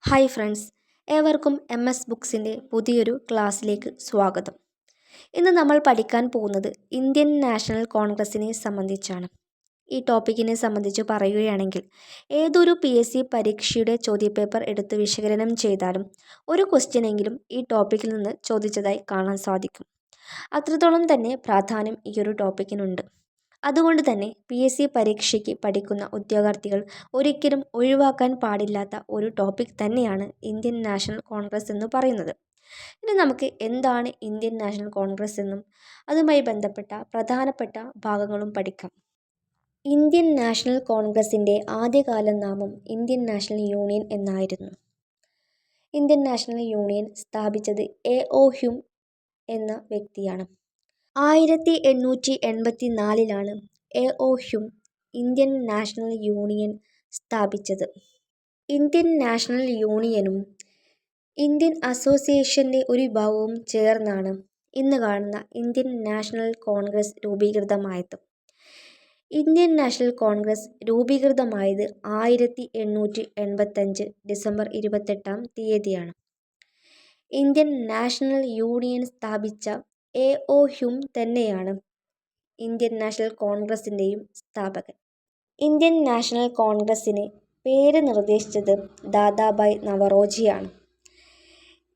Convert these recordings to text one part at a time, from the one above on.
Hi friends, ഏവർക്കും MS ബുക്സിൻ്റെ പുതിയൊരു ക്ലാസ്സിലേക്ക് സ്വാഗതം. ഇന്ന് നമ്മൾ പഠിക്കാൻ പോകുന്നത് ഇന്ത്യൻ നാഷണൽ കോൺഗ്രസിനെ സംബന്ധിച്ചാണ്. ഈ ടോപ്പിക്കിനെ സംബന്ധിച്ച് പറയുകയാണെങ്കിൽ ഏതൊരു PSC പരീക്ഷയുടെ ചോദ്യപേപ്പർ എടുത്ത് വിശകലനം ചെയ്താലും ഒരു ക്വസ്റ്റ്യനെങ്കിലും ഈ ടോപ്പിക്കിൽ നിന്ന് ചോദിച്ചതായി കാണാൻ സാധിക്കും. അത്രത്തോളം തന്നെ പ്രാധാന്യം ഈ ഒരു ടോപ്പിക്കിനുണ്ട്. അതുകൊണ്ട് തന്നെ PSC പരീക്ഷയ്ക്ക് പഠിക്കുന്ന ഉദ്യോഗാർത്ഥികൾ ഒരിക്കലും ഒഴിവാക്കാൻ പാടില്ലാത്ത ഒരു ടോപ്പിക് തന്നെയാണ് ഇന്ത്യൻ നാഷണൽ കോൺഗ്രസ് എന്ന് പറയുന്നത്. ഇനി നമുക്ക് എന്താണ് ഇന്ത്യൻ നാഷണൽ കോൺഗ്രസ് എന്നും അതുമായി ബന്ധപ്പെട്ട പ്രധാനപ്പെട്ട ഭാഗങ്ങളും പഠിക്കാം. ഇന്ത്യൻ നാഷണൽ കോൺഗ്രസിൻ്റെ ആദ്യകാല നാമം ഇന്ത്യൻ നാഷണൽ യൂണിയൻ എന്നായിരുന്നു. ഇന്ത്യൻ നാഷണൽ യൂണിയൻ സ്ഥാപിച്ചത് A.O. ഹ്യൂം എന്ന വ്യക്തിയാണ്. 1884 A.O. Hume Indian National Union സ്ഥാപിച്ചത്. ഇന്ത്യൻ നാഷണൽ യൂണിയനും ഇന്ത്യൻ അസോസിയേഷൻ്റെ ഒരു വിഭാഗവും ചേർന്നാണ് ഇന്ന് കാണുന്ന ഇന്ത്യൻ നാഷണൽ കോൺഗ്രസ് രൂപീകൃതമായത്. ഇന്ത്യൻ നാഷണൽ കോൺഗ്രസ് രൂപീകൃതമായത് 1885 ഡിസംബർ 28 ഇന്ത്യൻ നാഷണൽ യൂണിയൻ സ്ഥാപിച്ച A.O. ഹ്യൂം തന്നെയാണ് ഇന്ത്യൻ നാഷണൽ കോൺഗ്രസിൻ്റെയും സ്ഥാപകൻ. ഇന്ത്യൻ നാഷണൽ കോൺഗ്രസിന് പേര് നിർദ്ദേശിച്ചത് ദാദാഭായ് നവറോജിയാണ്.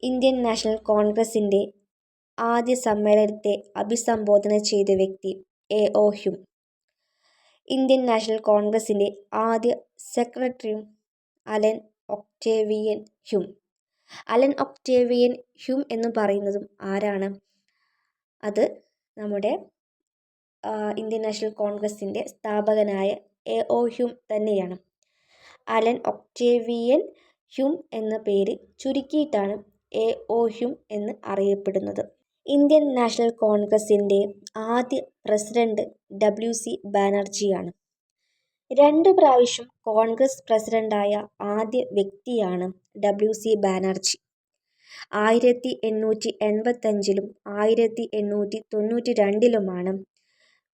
ഇന്ത്യൻ നാഷണൽ കോൺഗ്രസിൻ്റെ ആദ്യ സമ്മേളനത്തെ അഭിസംബോധന ചെയ്ത വ്യക്തി A.O. ഹ്യൂം. ഇന്ത്യൻ നാഷണൽ കോൺഗ്രസിൻ്റെ ആദ്യ സെക്രട്ടറിയും Allan Octavian Hume. Allan Octavian Hume എന്ന് പറയുന്നതും ആരാണ്? അത് നമ്മുടെ ഇന്ത്യൻ നാഷണൽ കോൺഗ്രസിൻ്റെ സ്ഥാപകനായ A.O. ഹ്യൂം തന്നെയാണ്. അലൻ ഒക്ടേവിയൻ ഹ്യൂം എന്ന പേര് ചുരുക്കിയിട്ടാണ് A.O. ഹ്യൂം എന്ന് അറിയപ്പെടുന്നത്. ഇന്ത്യൻ നാഷണൽ കോൺഗ്രസിൻ്റെ ആദ്യ പ്രസിഡന്റ് W.C. ബാനർജിയാണ്. 2 പ്രാവശ്യം കോൺഗ്രസ് പ്രസിഡന്റായ ആദ്യ വ്യക്തിയാണ് W.C. ബാനർജി. 1885 1892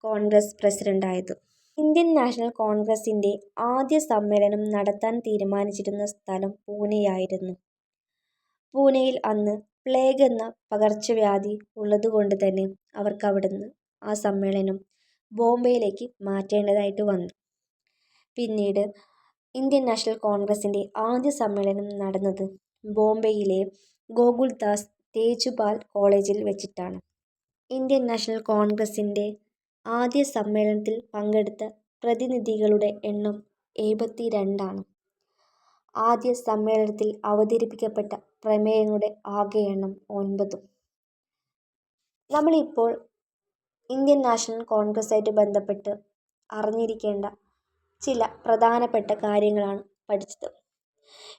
കോൺഗ്രസ് പ്രസിഡന്റായത്. ഇന്ത്യൻ നാഷണൽ കോൺഗ്രസിൻ്റെ ആദ്യ സമ്മേളനം നടത്താൻ തീരുമാനിച്ചിരുന്ന സ്ഥലം പൂനെയായിരുന്നു. പൂനെയിൽ അന്ന് പ്ലേഗ് എന്ന പകർച്ചവ്യാധി ഉള്ളതുകൊണ്ട് തന്നെ അവർക്ക് അവിടുന്ന് ആ സമ്മേളനം ബോംബെയിലേക്ക് മാറ്റേണ്ടതായിട്ട് വന്നു. പിന്നീട് ഇന്ത്യൻ നാഷണൽ കോൺഗ്രസിൻ്റെ ആദ്യ സമ്മേളനം നടന്നത് ബോംബെയിലെ ഗോകുൽദാസ് തേജ്പാൽ കോളേജിൽ വെച്ചിട്ടാണ്. ഇന്ത്യൻ നാഷണൽ കോൺഗ്രസിൻ്റെ ആദ്യ സമ്മേളനത്തിൽ പങ്കെടുത്ത പ്രതിനിധികളുടെ എണ്ണം 72. ആദ്യ സമ്മേളനത്തിൽ അവതരിപ്പിക്കപ്പെട്ട പ്രമേയങ്ങളുടെ ആകെ എണ്ണം 9. നമ്മളിപ്പോൾ ഇന്ത്യൻ നാഷണൽ കോൺഗ്രസ്സായിട്ട് ബന്ധപ്പെട്ട് അറിഞ്ഞിരിക്കേണ്ട ചില പ്രധാനപ്പെട്ട കാര്യങ്ങളാണ് പഠിച്ചത്.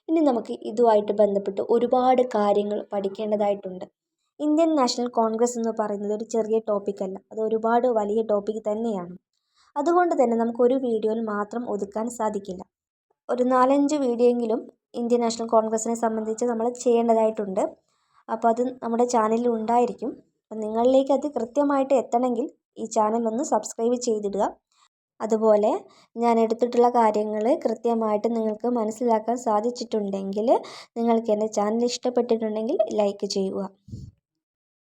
ഇനി നമുക്ക് ഇതുമായിട്ട് ബന്ധപ്പെട്ട് ഒരുപാട് കാര്യങ്ങൾ പഠിക്കേണ്ടതായിട്ടുണ്ട്. ഇന്ത്യൻ നാഷണൽ കോൺഗ്രസ് എന്ന് പറയുന്നത് ഒരു ചെറിയ ടോപ്പിക്കല്ല, അത് ഒരുപാട് വലിയ ടോപ്പിക് തന്നെയാണ്. അതുകൊണ്ട് തന്നെ നമുക്കൊരു വീഡിയോയിൽ മാത്രം ഒതുക്കാൻ സാധിക്കില്ല. ഒരു 4-5 വീഡിയോയെങ്കിലും ഇന്ത്യൻ നാഷണൽ കോൺഗ്രസിനെ സംബന്ധിച്ച് നമ്മൾ ചെയ്യേണ്ടതായിട്ടുണ്ട്. അപ്പോൾ അത് നമ്മുടെ ചാനലിൽ ഉണ്ടായിരിക്കും. അപ്പം നിങ്ങളിലേക്ക് അത് കൃത്യമായിട്ട് എത്തണമെങ്കിൽ ഈ ചാനൽ ഒന്ന് സബ്സ്ക്രൈബ് ചെയ്തിടുക. അതുപോലെ ഞാൻ എടുത്തിട്ടുള്ള കാര്യങ്ങൾ കൃത്യമായിട്ട് നിങ്ങൾക്ക് മനസ്സിലാക്കാൻ സാധിച്ചിട്ടുണ്ടെങ്കിൽ, നിങ്ങൾക്ക് എൻ്റെ ചാനൽ ഇഷ്ടപ്പെട്ടിട്ടുണ്ടെങ്കിൽ ലൈക്ക് ചെയ്യുക.